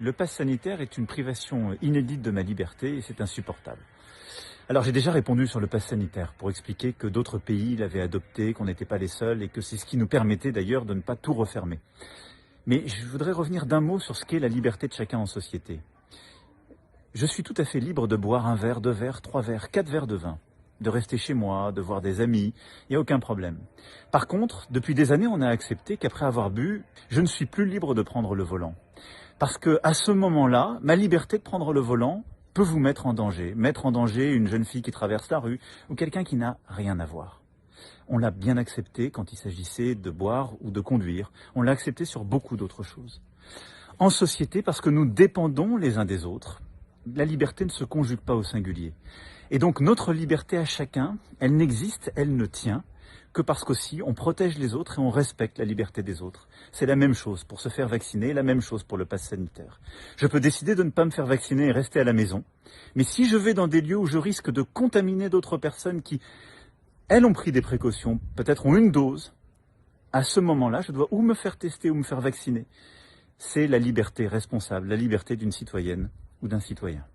Le pass sanitaire est une privation inédite de ma liberté et c'est insupportable. Alors j'ai déjà répondu sur le pass sanitaire pour expliquer que d'autres pays l'avaient adopté, qu'on n'était pas les seuls et que c'est ce qui nous permettait d'ailleurs de ne pas tout refermer. Mais je voudrais revenir d'un mot sur ce qu'est la liberté de chacun en société. Je suis tout à fait libre de boire un verre, 2 verres, 3 verres, 4 verres de vin, de rester chez moi, de voir des amis, il n'y a aucun problème. Par contre, depuis des années, on a accepté qu'après avoir bu, je ne suis plus libre de prendre le volant. Parce que à ce moment-là, ma liberté de prendre le volant peut vous mettre en danger une jeune fille qui traverse la rue ou quelqu'un qui n'a rien à voir. On l'a bien accepté quand il s'agissait de boire ou de conduire. On l'a accepté sur beaucoup d'autres choses. En société, parce que nous dépendons les uns des autres, la liberté ne se conjugue pas au singulier. Et donc notre liberté à chacun, elle n'existe, elle ne tient que parce qu'aussi on protège les autres et on respecte la liberté des autres. C'est la même chose pour se faire vacciner, la même chose pour le pass sanitaire. Je peux décider de ne pas me faire vacciner et rester à la maison, mais si je vais dans des lieux où je risque de contaminer d'autres personnes qui, elles, ont pris des précautions, peut-être ont une dose, à ce moment-là, je dois ou me faire tester ou me faire vacciner. C'est la liberté responsable, la liberté d'une citoyenne ou d'un citoyen.